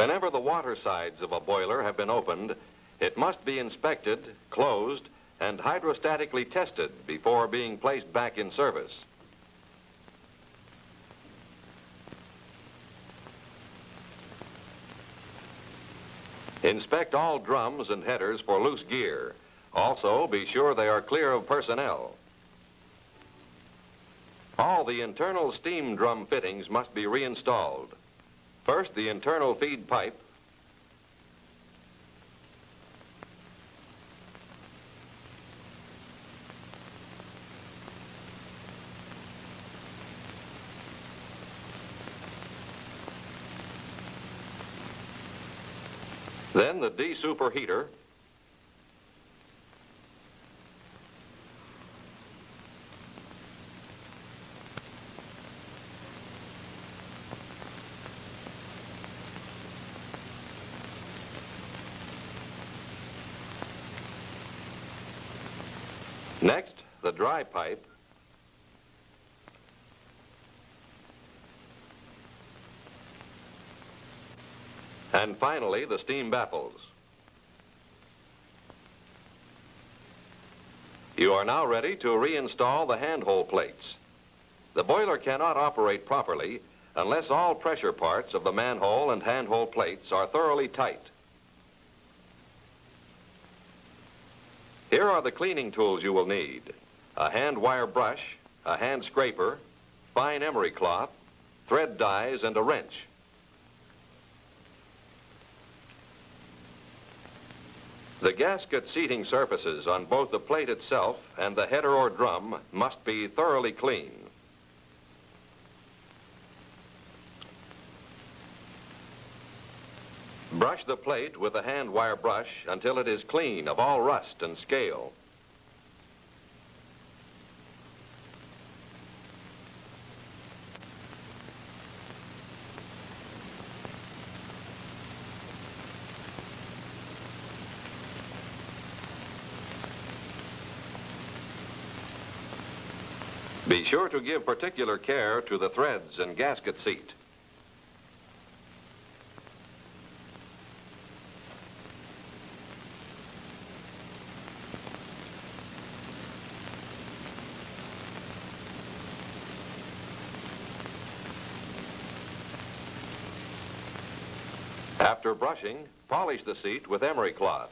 Whenever the water sides of a boiler have been opened, it must be inspected, closed, and hydrostatically tested before being placed back in service. Inspect all drums and headers for loose gear. Also, be sure they are clear of personnel. All the internal steam drum fittings must be reinstalled. First, the internal feed pipe, then the de-superheater, next, the dry pipe, and finally, the steam baffles. You are now ready to reinstall the handhole plates. The boiler cannot operate properly unless all pressure parts of the manhole and handhole plates are thoroughly tight. Here are the cleaning tools you will need: a hand wire brush, a hand scraper, fine emery cloth, thread dyes, and a wrench. The gasket seating surfaces on both the plate itself and the header or drum must be thoroughly clean. Brush the plate with a hand wire brush until it is clean of all rust and scale. Be sure to give particular care to the threads and gasket seat. After brushing, polish the seat with emery cloth.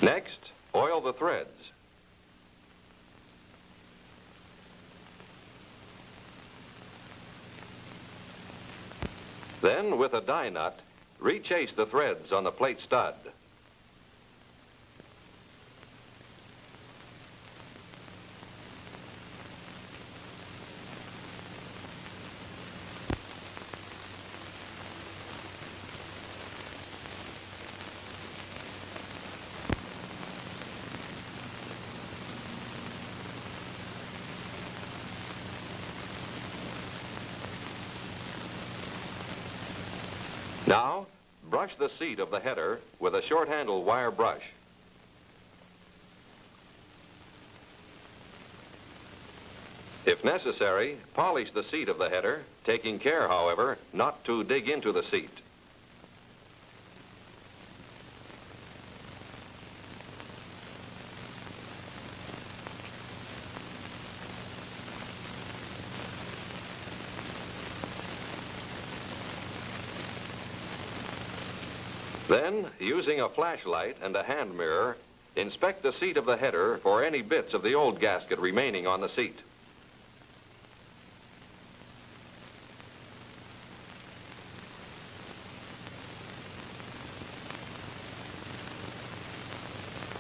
Next, oil the threads. Then, with a die nut, rechase the threads on the plate stud. Now, brush the seat of the header with a short handle wire brush. If necessary, polish the seat of the header, taking care, however, not to dig into the seat. Then, using a flashlight and a hand mirror, inspect the seat of the header for any bits of the old gasket remaining on the seat.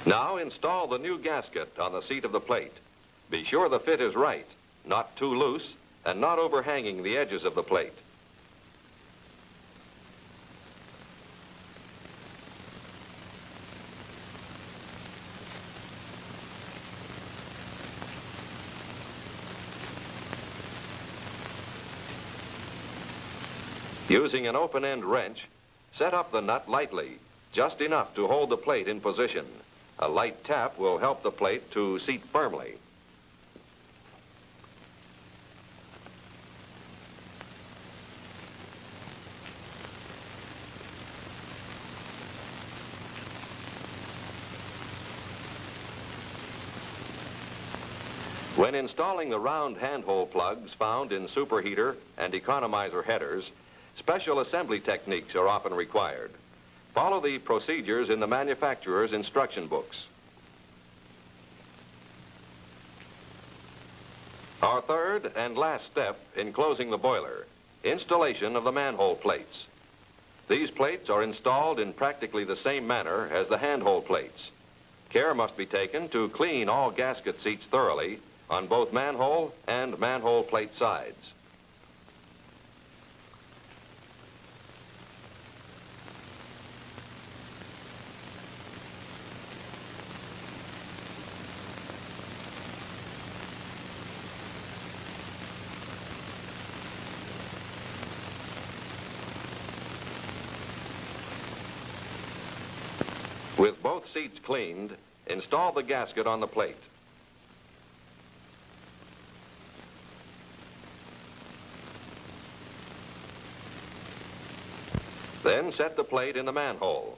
Now install the new gasket on the seat of the plate. Be sure the fit is right, not too loose, and not overhanging the edges of the plate. Using an open-end wrench, set up the nut lightly, just enough to hold the plate in position. A light tap will help the plate to seat firmly. When installing the round handhole plugs found in superheater and economizer headers, special assembly techniques are often required. Follow the procedures in the manufacturer's instruction books. Our third and last step in closing the boiler, installation of the manhole plates. These plates are installed in practically the same manner as the handhole plates. Care must be taken to clean all gasket seats thoroughly on both manhole and manhole plate sides. With both seats cleaned, install the gasket on the plate. Then set the plate in the manhole.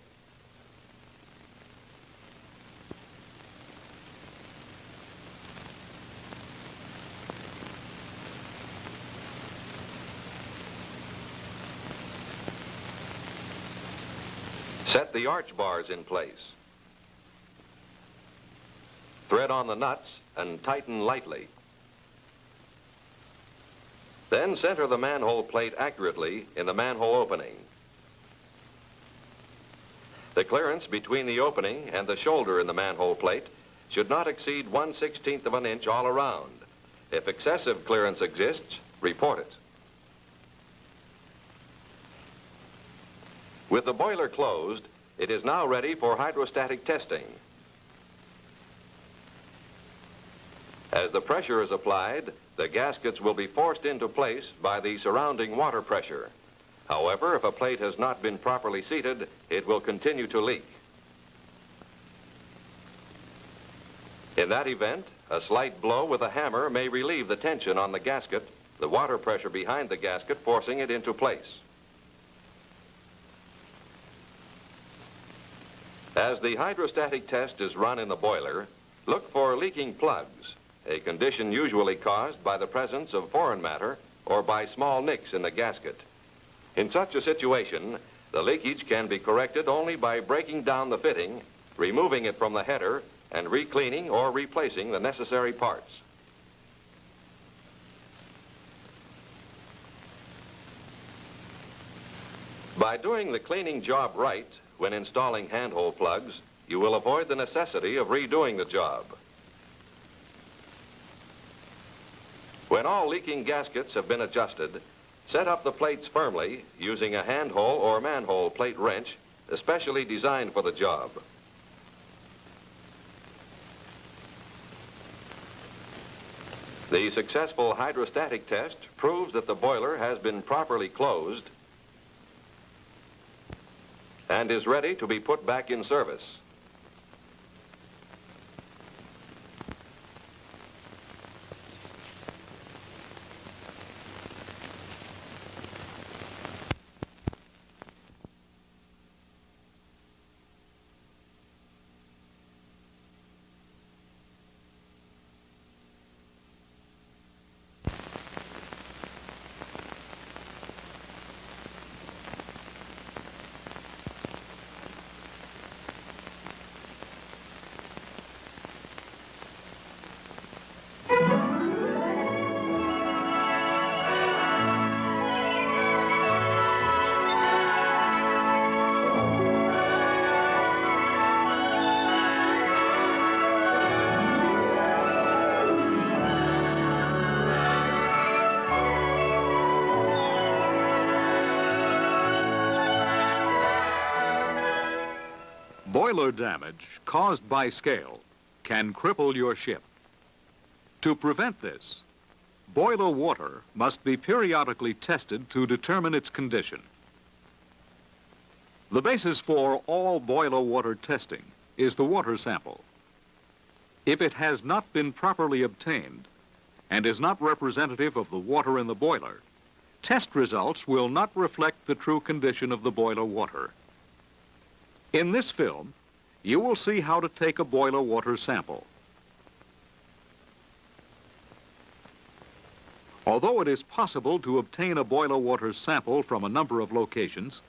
Set the arch bars in place. Thread on the nuts and tighten lightly. Then center the manhole plate accurately in the manhole opening. The clearance between the opening and the shoulder in the manhole plate should not exceed 1/16 of an inch all around. If excessive clearance exists, report it. With the boiler closed, it is now ready for hydrostatic testing. As the pressure is applied, the gaskets will be forced into place by the surrounding water pressure. However, if a plate has not been properly seated, it will continue to leak. In that event, a slight blow with a hammer may relieve the tension on the gasket, the water pressure behind the gasket forcing it into place. As the hydrostatic test is run in the boiler, look for leaking plugs, a condition usually caused by the presence of foreign matter or by small nicks in the gasket. In such a situation, the leakage can be corrected only by breaking down the fitting, removing it from the header, and re-cleaning or replacing the necessary parts. By doing the cleaning job right when installing handhole plugs, you will avoid the necessity of redoing the job. When all leaking gaskets have been adjusted, set up the plates firmly using a handhole or manhole plate wrench, especially designed for the job. The successful hydrostatic test proves that the boiler has been properly closed and is ready to be put back in service. Boiler damage caused by scale can cripple your ship. To prevent this, boiler water must be periodically tested to determine its condition. The basis for all boiler water testing is the water sample. If it has not been properly obtained and is not representative of the water in the boiler, test results will not reflect the true condition of the boiler water. In this film, you will see how to take a boiler water sample. Although it is possible to obtain a boiler water sample from a number of locations,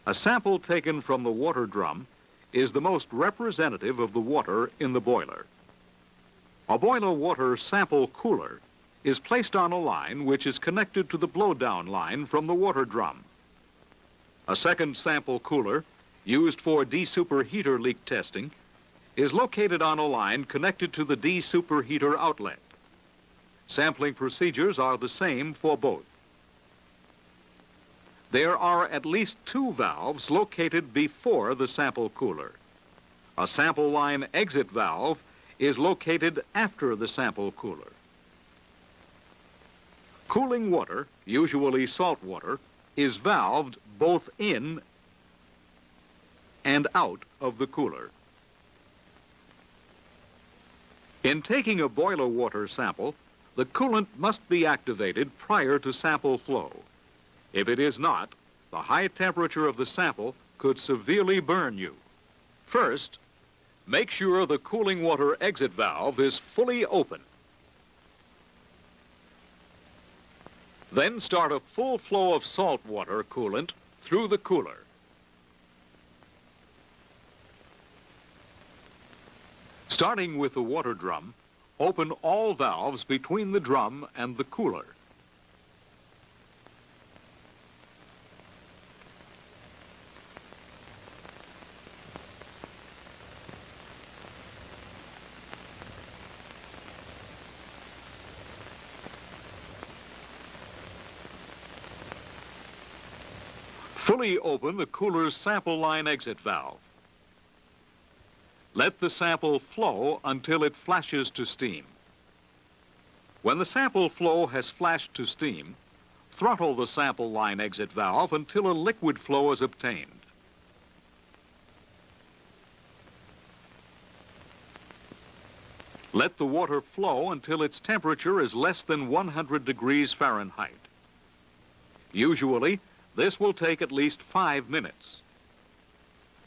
a sample taken from the water drum is the most representative of the water in the boiler. A boiler water sample cooler is placed on a line which is connected to the blowdown line from the water drum. A second sample cooler, used for de-superheater leak testing, is located on a line connected to the de-superheater outlet. Sampling procedures are the same for both. There are at least 2 valves located before the sample cooler. A sample line exit valve is located after the sample cooler. Cooling water, usually salt water, is valved both in and out of the cooler. In taking a boiler water sample, the coolant must be activated prior to sample flow. If it is not, the high temperature of the sample could severely burn you. First, make sure the cooling water exit valve is fully open. Then start a full flow of salt water coolant through the cooler. Starting with the water drum, open all valves between the drum and the cooler. Fully open the cooler's sample line exit valve. Let the sample flow until it flashes to steam. When the sample flow has flashed to steam, throttle the sample line exit valve until a liquid flow is obtained. Let the water flow until its temperature is less than 100 degrees Fahrenheit. Usually, this will take at least 5 minutes.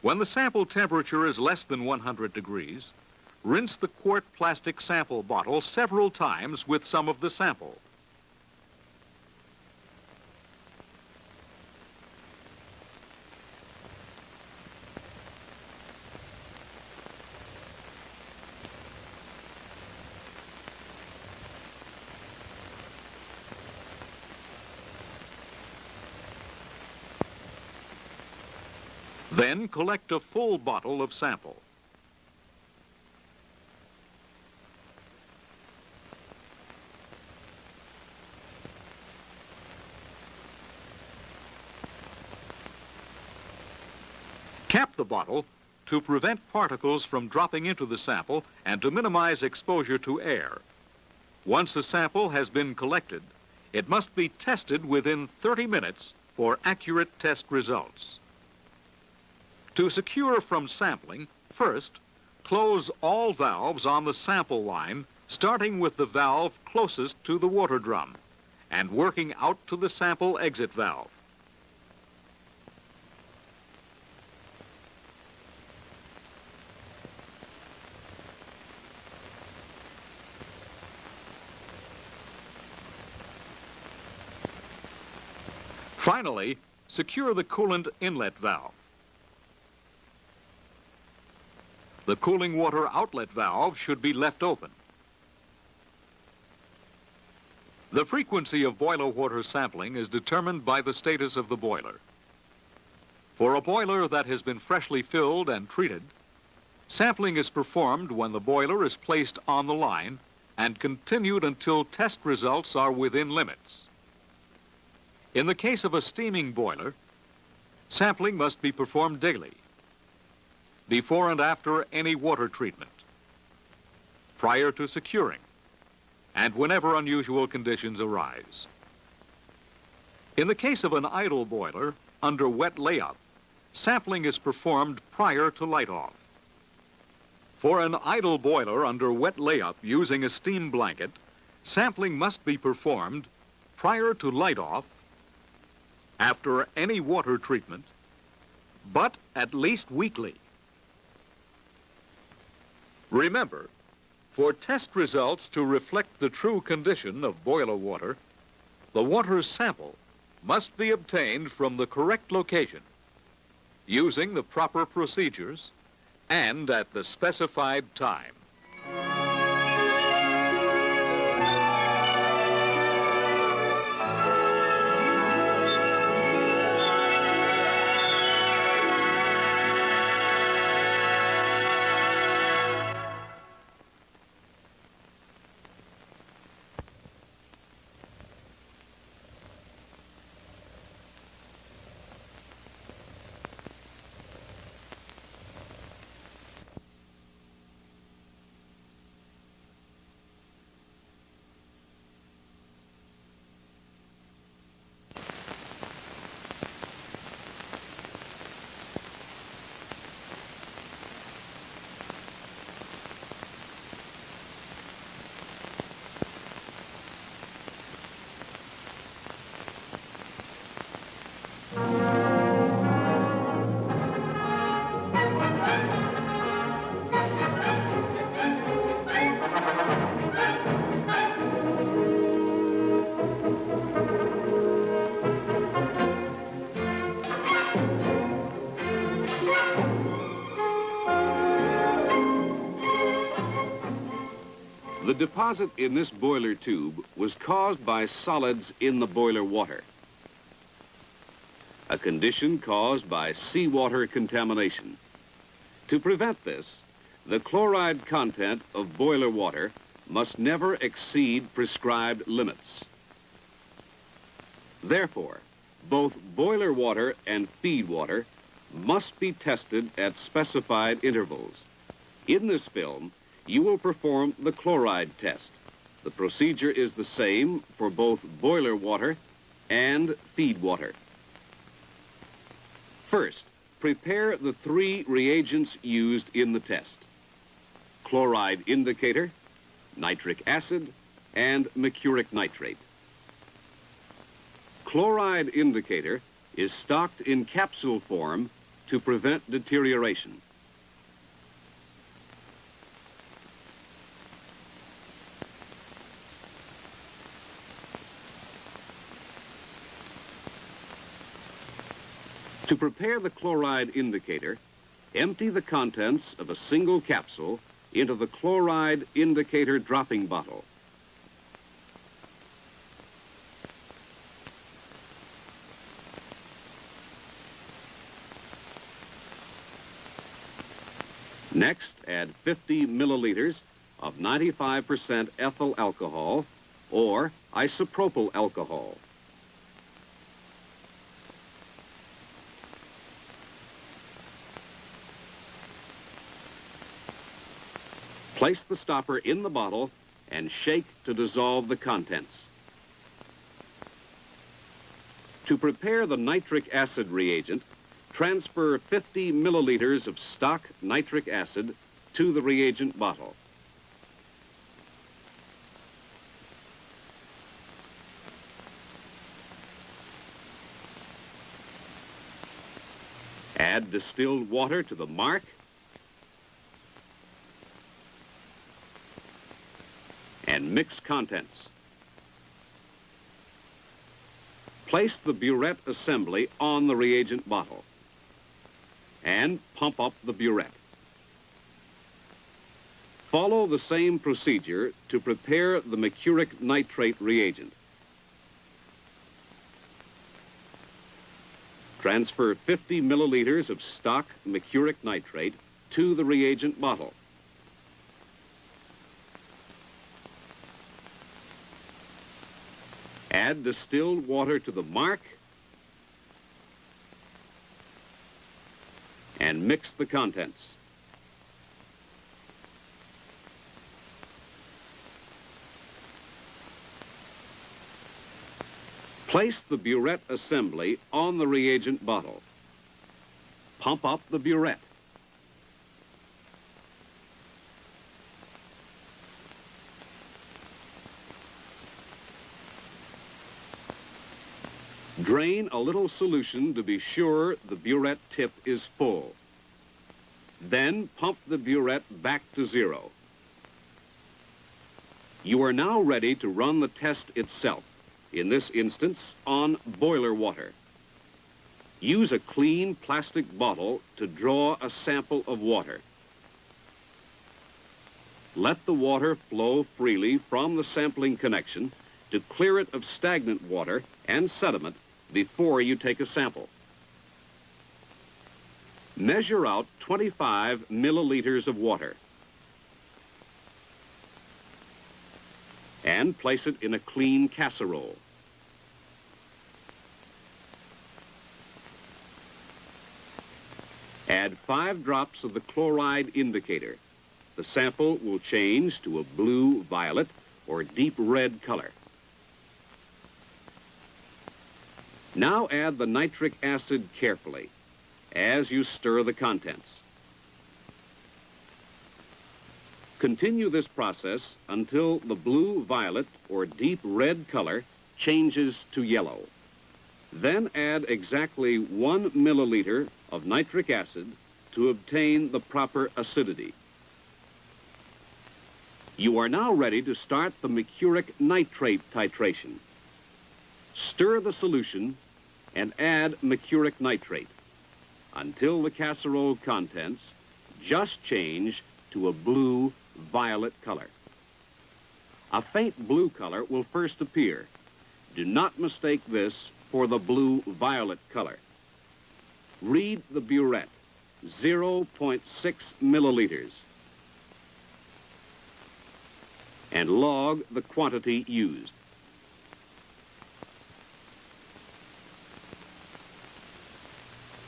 When the sample temperature is less than 100 degrees, rinse the quart plastic sample bottle several times with some of the sample. Then collect a full bottle of sample. Cap the bottle to prevent particles from dropping into the sample and to minimize exposure to air. Once the sample has been collected, it must be tested within 30 minutes for accurate test results. To secure from sampling, first, close all valves on the sample line, starting with the valve closest to the water drum and working out to the sample exit valve. Finally, secure the coolant inlet valve. The cooling water outlet valve should be left open. The frequency of boiler water sampling is determined by the status of the boiler. For a boiler that has been freshly filled and treated, sampling is performed when the boiler is placed on the line and continued until test results are within limits. In the case of a steaming boiler, sampling must be performed daily, before and after any water treatment, prior to securing, and whenever unusual conditions arise. In the case of an idle boiler under wet layup, sampling is performed prior to light-off. For an idle boiler under wet layup using a steam blanket, sampling must be performed prior to light-off, after any water treatment, but at least weekly. Remember, for test results to reflect the true condition of boiler water, the water sample must be obtained from the correct location, using the proper procedures, and at the specified time. The deposit in this boiler tube was caused by solids in the boiler water, a condition caused by seawater contamination. To prevent this, the chloride content of boiler water must never exceed prescribed limits. Therefore, both boiler water and feed water must be tested at specified intervals. In this film, you will perform the chloride test. The procedure is the same for both boiler water and feed water. First, prepare the 3 reagents used in the test: chloride indicator, nitric acid, and mercuric nitrate. Chloride indicator is stocked in capsule form to prevent deterioration. To prepare the chloride indicator, empty the contents of a single capsule into the chloride indicator dropping bottle. Next, add 50 milliliters of 95% ethyl alcohol or isopropyl alcohol. Place the stopper in the bottle and shake to dissolve the contents. To prepare the nitric acid reagent, transfer 50 milliliters of stock nitric acid to the reagent bottle. Add distilled water to the mark and mix contents. Place the burette assembly on the reagent bottle and pump up the burette. Follow the same procedure to prepare the mercuric nitrate reagent. Transfer 50 milliliters of stock mercuric nitrate to the reagent bottle. Add distilled water to the mark and mix the contents. Place the burette assembly on the reagent bottle. Pump up the burette. Drain a little solution to be sure the burette tip is full. Then pump the burette back to zero. You are now ready to run the test itself, in this instance on boiler water. Use a clean plastic bottle to draw a sample of water. Let the water flow freely from the sampling connection to clear it of stagnant water and sediment before you take a sample. Measure out 25 milliliters of water and place it in a clean casserole. Add 5 drops of the chloride indicator. The sample will change to a blue-violet or deep red color. Now add the nitric acid carefully as you stir the contents. Continue this process until the blue-violet or deep red color changes to yellow. Then add exactly 1 milliliter of nitric acid to obtain the proper acidity. You are now ready to start the mercuric nitrate titration. Stir the solution and add mercuric nitrate until the casserole contents just change to a blue-violet color. A faint blue color will first appear. Do not mistake this for the blue-violet color. Read the burette, 0.6 milliliters, and log the quantity used.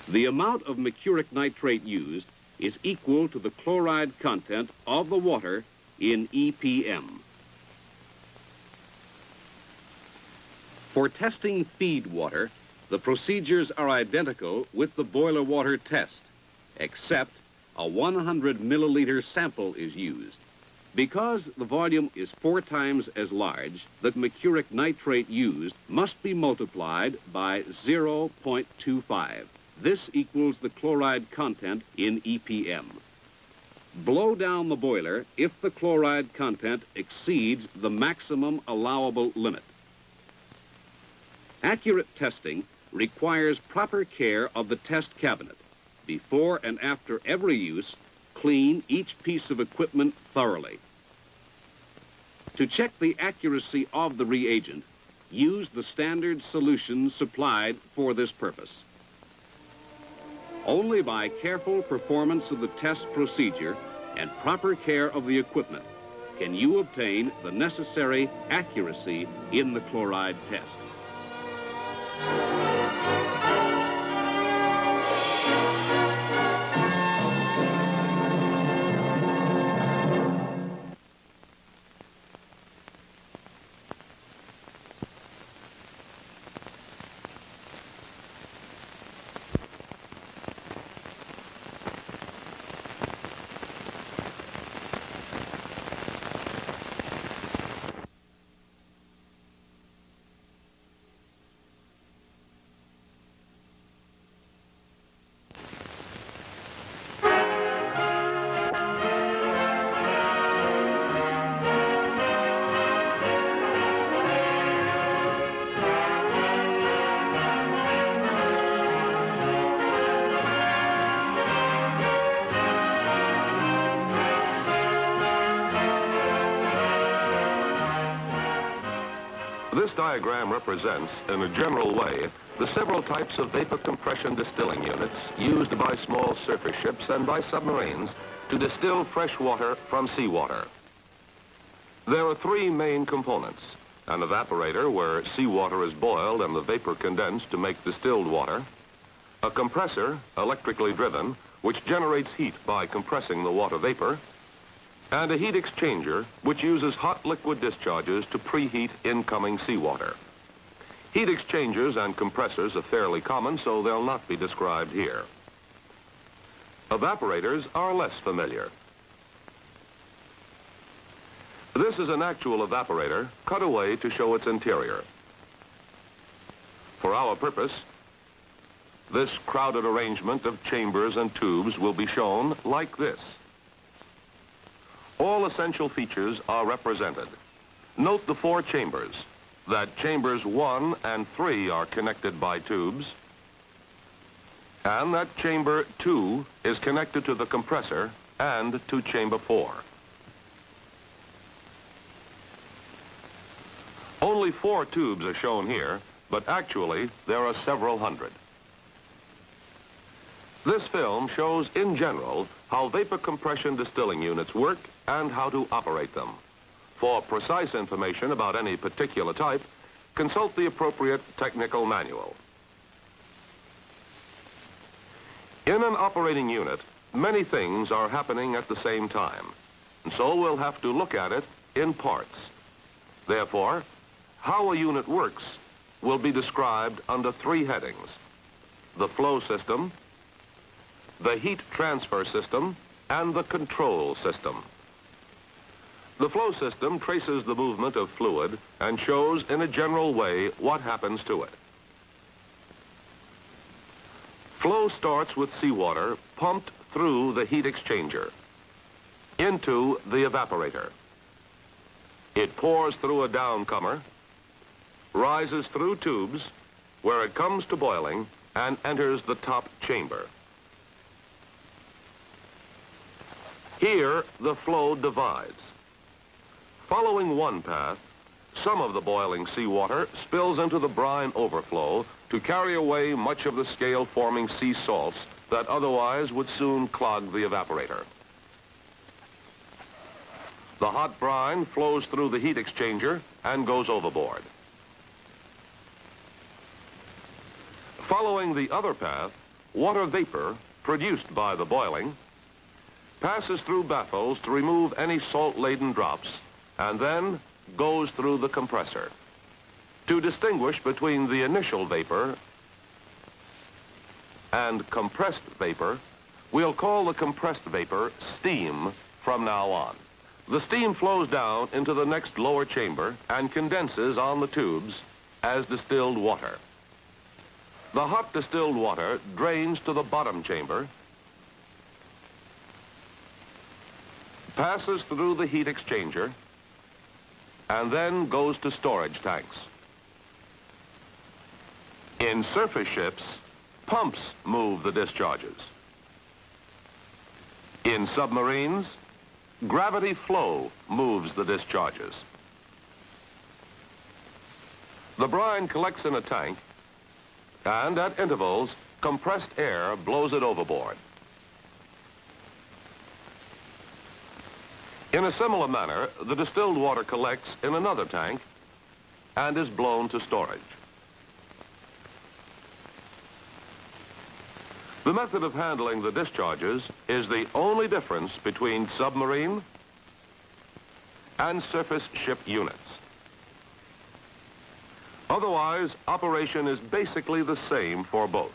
The amount of mercuric nitrate used is equal to the chloride content of the water in EPM. For testing feed water, the procedures are identical with the boiler water test, except a 100 milliliter sample is used. Because the volume is 4 times as large, the mercuric nitrate used must be multiplied by 0.25. This equals the chloride content in EPM. Blow down the boiler if the chloride content exceeds the maximum allowable limit. Accurate testing requires proper care of the test cabinet. Before and after every use, clean each piece of equipment thoroughly. To check the accuracy of the reagent, use the standard solution supplied for this purpose. Only by careful performance of the test procedure and proper care of the equipment can you obtain the necessary accuracy in the chloride test. This diagram represents, in a general way, the several types of vapor compression distilling units used by small surface ships and by submarines to distill fresh water from seawater. There are 3 main components: an evaporator where seawater is boiled and the vapor condensed to make distilled water, a compressor, electrically driven, which generates heat by compressing the water vapor, and a heat exchanger, which uses hot liquid discharges to preheat incoming seawater. Heat exchangers and compressors are fairly common, so they'll not be described here. Evaporators are less familiar. This is an actual evaporator cut away to show its interior. For our purpose, this crowded arrangement of chambers and tubes will be shown like this. All essential features are represented. Note the 4 chambers, that chambers 1 and 3 are connected by tubes, and that chamber 2 is connected to the compressor and to chamber 4. Only 4 tubes are shown here, but actually there are several hundred. This film shows in general how vapor compression distilling units work and how to operate them. For precise information about any particular type, consult the appropriate technical manual. In an operating unit, many things are happening at the same time, and so we'll have to look at it in parts. Therefore, how a unit works will be described under 3 headings: the flow system, the heat transfer system, and the control system. The flow system traces the movement of fluid and shows in a general way what happens to it. Flow starts with seawater pumped through the heat exchanger into the evaporator. It pours through a downcomer, rises through tubes, where it comes to boiling and enters the top chamber. Here, the flow divides. Following one path, some of the boiling seawater spills into the brine overflow to carry away much of the scale-forming sea salts that otherwise would soon clog the evaporator. The hot brine flows through the heat exchanger and goes overboard. Following the other path, water vapor produced by the boiling passes through baffles to remove any salt-laden drops and then goes through the compressor. To distinguish between the initial vapor and compressed vapor, we'll call the compressed vapor steam from now on. The steam flows down into the next lower chamber and condenses on the tubes as distilled water. The hot distilled water drains to the bottom chamber, passes through the heat exchanger, and then goes to storage tanks. In surface ships, pumps move the discharges. In submarines, gravity flow moves the discharges. The brine collects in a tank, and at intervals, compressed air blows it overboard. In a similar manner, the distilled water collects in another tank and is blown to storage. The method of handling the discharges is the only difference between submarine and surface ship units. Otherwise, operation is basically the same for both.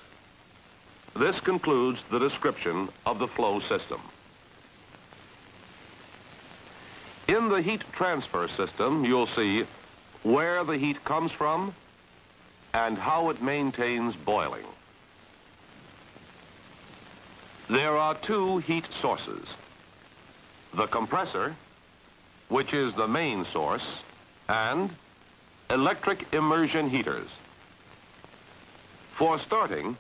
This concludes the description of the flow system. In the heat transfer system, you'll see where the heat comes from and how it maintains boiling. There are 2 heat sources: the compressor, which is the main source, and electric immersion heaters. For starting,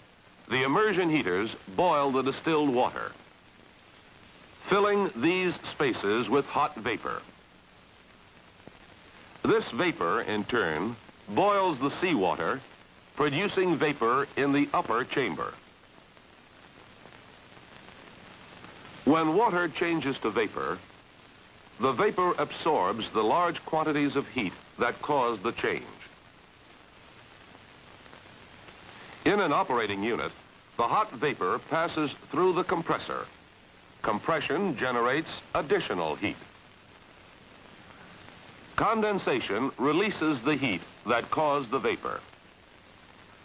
the immersion heaters boil the distilled water, filling these spaces with hot vapor. This vapor, in turn, boils the seawater, producing vapor in the upper chamber. When water changes to vapor, the vapor absorbs the large quantities of heat that cause the change. In an operating unit, the hot vapor passes through the compressor. Compression generates additional heat. Condensation releases the heat that caused the vapor.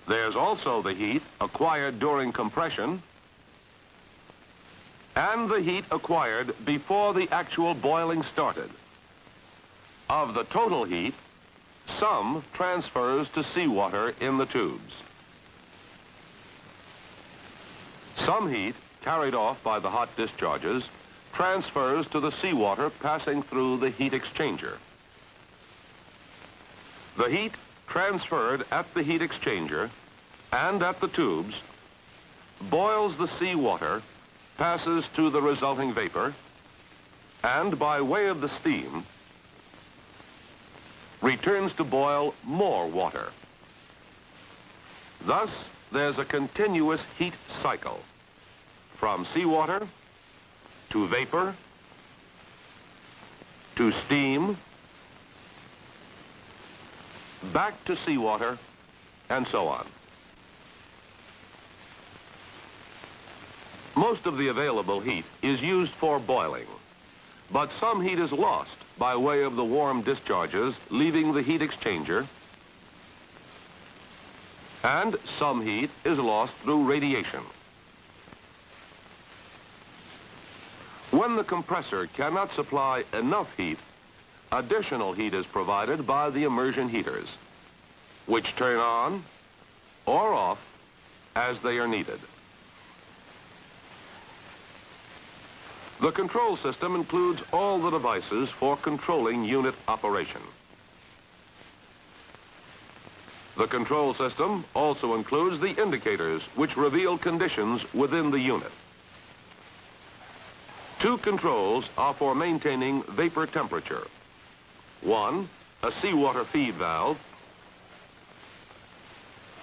There's also the heat acquired during compression and the heat acquired before the actual boiling started. Of the total heat, some transfers to seawater in the tubes. Some heat carried off by the hot discharges transfers to the seawater passing through the heat exchanger. The heat transferred at the heat exchanger and at the tubes boils the seawater, passes to the resulting vapor, and by way of the steam, returns to boil more water. Thus, there's a continuous heat cycle from seawater to vapor to steam, back to seawater, and so on. Most of the available heat is used for boiling, but some heat is lost by way of the warm discharges leaving the heat exchanger, and some heat is lost through radiation. When the compressor cannot supply enough heat, additional heat is provided by the immersion heaters, which turn on or off as they are needed. The control system includes all the devices for controlling unit operation. The control system also includes the indicators which reveal conditions within the unit. Two controls are for maintaining vapor temperature. One, a seawater feed valve,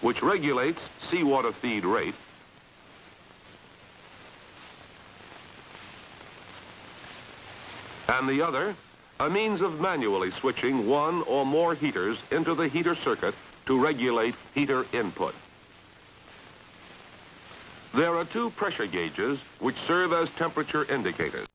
which regulates seawater feed rate, and the other, a means of manually switching one or more heaters into the heater circuit to regulate heater input. There are two pressure gauges which serve as temperature indicators.